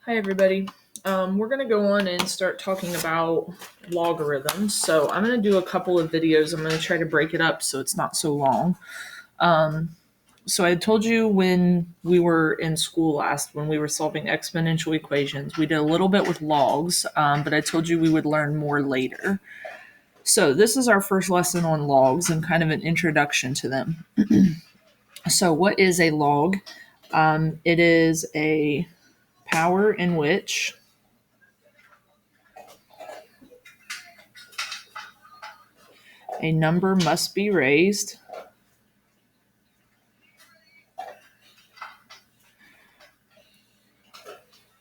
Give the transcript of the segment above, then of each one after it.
Hi, everybody. We're going to go on and start talking about logarithms. So I'm going to do a couple of videos. I'm going to try to break it up so it's not so long. So I told you when we were in school last, when we were solving exponential equations, we did a little bit with logs, but I told you we would learn more later. So this is our first lesson on logs and kind of an introduction to them. So what is a log? It is a power in which a number must be raised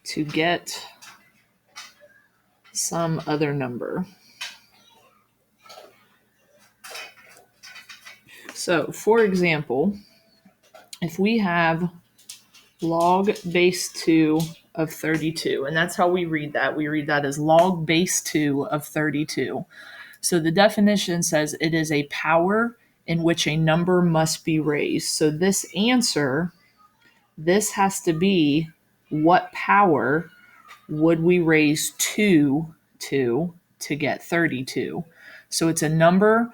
to get some other number. So, for example, if we have log base 2 of 32, and that's how we read that. We read that as log base 2 of 32. So the definition says it is a power in which a number must be raised. So this answer, this has to be what power would we raise 2 to get 32? So it's a number,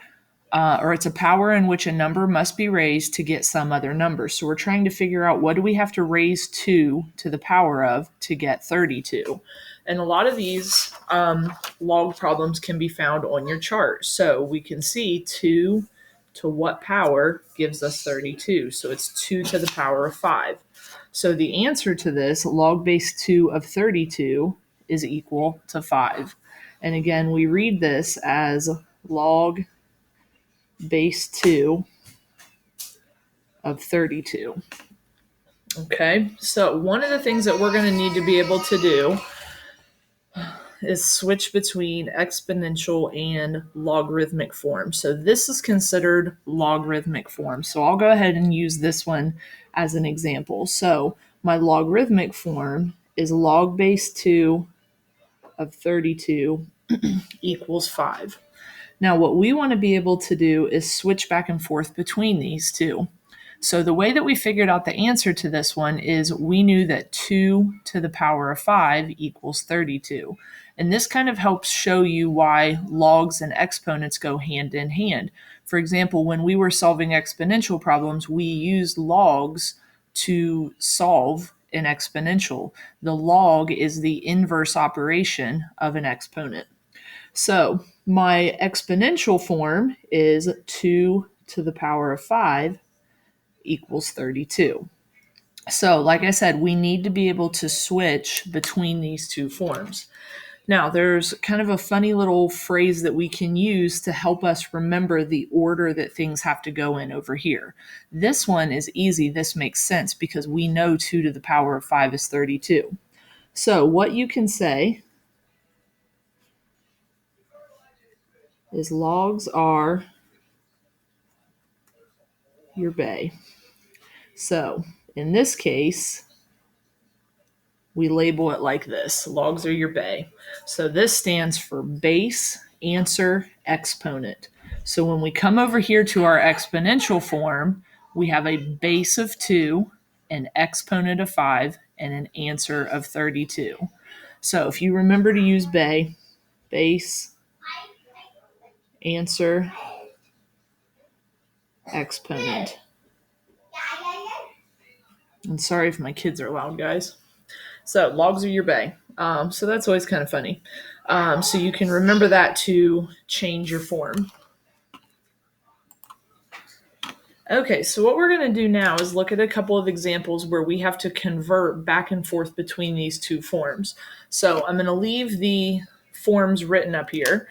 or it's a power in which a number must be raised to get some other number. So we're trying to figure out what do we have to raise 2 to the power of to get 32. And a lot of these log problems can be found on your chart. So we can see 2 to what power gives us 32. So it's 2 to the power of 5. So the answer to this, log base 2 of 32, is equal to 5. And again, we read this as log base 2 of 32. Okay, so one of the things that we're going to need to be able to do is switch between exponential and logarithmic form. So this is considered logarithmic form. So I'll go ahead and use this one as an example. So my logarithmic form is log base 2 of 32 equals 5. Now, what we want to be able to do is switch back and forth between these two. So the way that we figured out the answer to this one is we knew that 2 to the power of 5 equals 32. And this kind of helps show you why logs and exponents go hand in hand. For example, when we were solving exponential problems, we used logs to solve an exponential. The log is the inverse operation of an exponent. So my exponential form is 2 to the power of 5 equals 32. So, like I said, we need to be able to switch between these two forms. Now, there's kind of a funny little phrase that we can use to help us remember the order that things have to go in over here. This one is easy. This makes sense because we know 2 to the power of 5 is 32. So, what you can say is logs are your bay. So, in this case, we label it like this. Logs are your bay. So this stands for base, answer, exponent. So when we come over here to our exponential form, we have a base of 2, an exponent of 5, and an answer of 32. So if you remember to use bay, base, answer, exponent. And sorry if my kids are loud, guys. So logs are your bay. So that's always kind of funny. So you can remember that to change your form. Okay, so what we're going to do now is look at a couple of examples where we have to convert back and forth between these two forms. So I'm going to leave the forms written up here.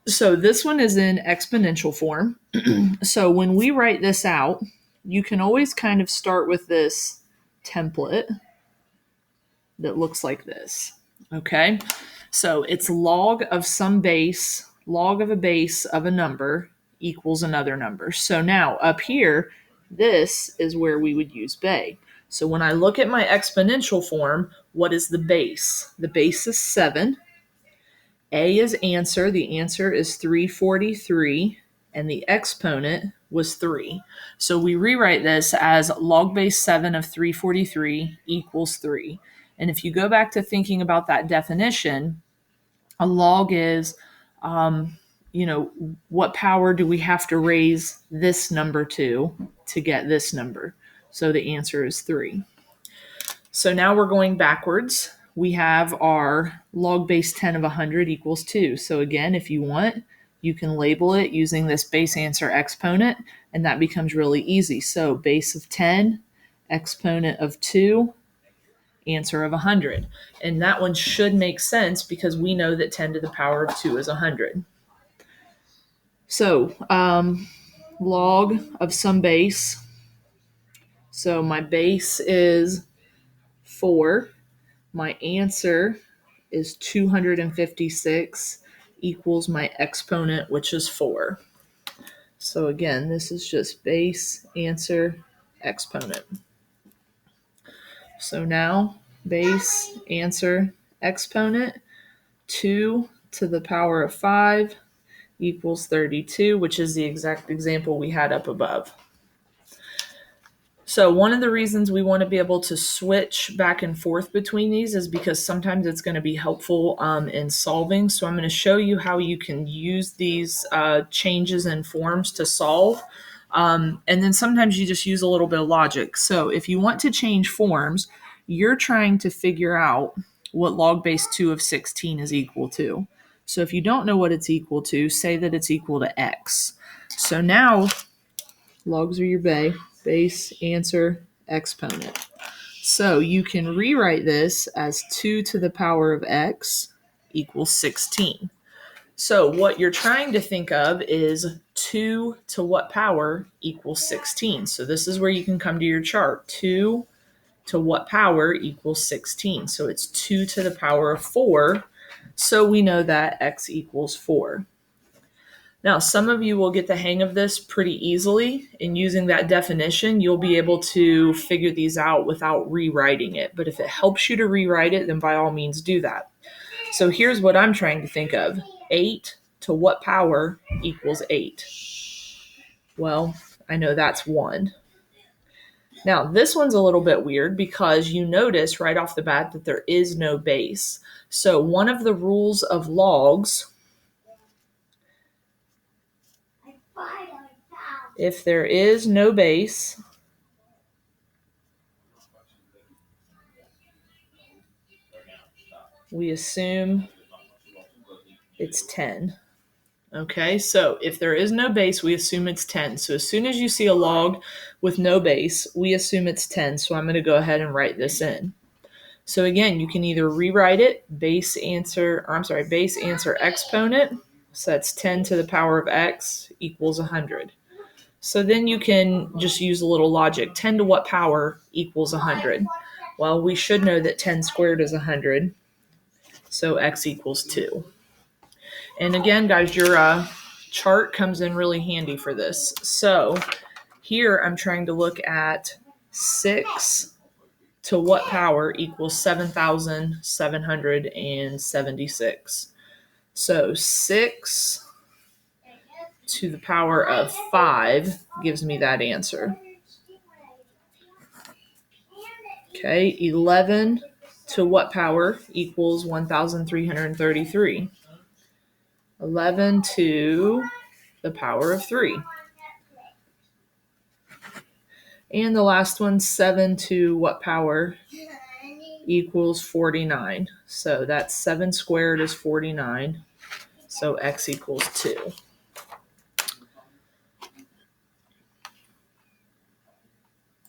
So this one is in exponential form. So when we write this out, you can always kind of start with this template that looks like this. Okay, so it's log of some base, log of a base of a number equals another number. So now up here, this is where we would use bay. So when I look at my exponential form, what is the base? The base is 7. A is answer. The answer is 343, and the exponent was 3. So we rewrite this as log base 7 of 343 equals 3. And if you go back to thinking about that definition, a log is, what power do we have to raise this number to get this number? So the answer is 3. So now we're going backwards. We have our log base 10 of 100 equals 2. So again, if you want, you can label it using this base answer exponent, and that becomes really easy. So base of 10, exponent of 2, answer of 100. And that one should make sense because we know that 10 to the power of 2 is 100. So log of some base. So my base is 4. My answer is 256 equals my exponent, which is 4. So again, this is just base, answer, exponent. So now base, answer, exponent, 2 to the power of 5 equals 32, which is the exact example we had up above. So one of the reasons we want to be able to switch back and forth between these is because sometimes it's going to be helpful in solving. So I'm going to show you how you can use these changes in forms to solve. And then sometimes you just use a little bit of logic. So if you want to change forms, you're trying to figure out what log base 2 of 16 is equal to. So if you don't know what it's equal to, say that it's equal to x. So now logs are your base, answer, exponent. So you can rewrite this as 2 to the power of x equals 16. So what you're trying to think of is 2 to what power equals 16. So this is where you can come to your chart. 2 to what power equals 16. So it's 2 to the power of 4. So we know that x equals 4. Now, some of you will get the hang of this pretty easily. In using that definition, you'll be able to figure these out without rewriting it. But if it helps you to rewrite it, then by all means do that. So here's what I'm trying to think of. 8 to what power equals 8? Well, I know that's 1. Now, this one's a little bit weird because you notice right off the bat that there is no base. So one of the rules of logs, if there is no base, we assume it's 10. Okay, so if there is no base, we assume it's 10. So as soon as you see a log with no base, we assume it's 10. So I'm going to go ahead and write this in. So again, you can either rewrite it base answer exponent. So that's 10 to the power of x equals 100. So then you can just use a little logic. 10 to what power equals 100? Well, we should know that 10 squared is 100. So x equals 2. And again, guys, your chart comes in really handy for this. So here I'm trying to look at 6 to what power equals 7,776. So 6 to the power of 5 gives me that answer. Okay, 11 to what power equals 1,333? 11 to the power of 3. And the last one, 7 to what power equals 49? So that's 7 squared is 49. So x equals 2.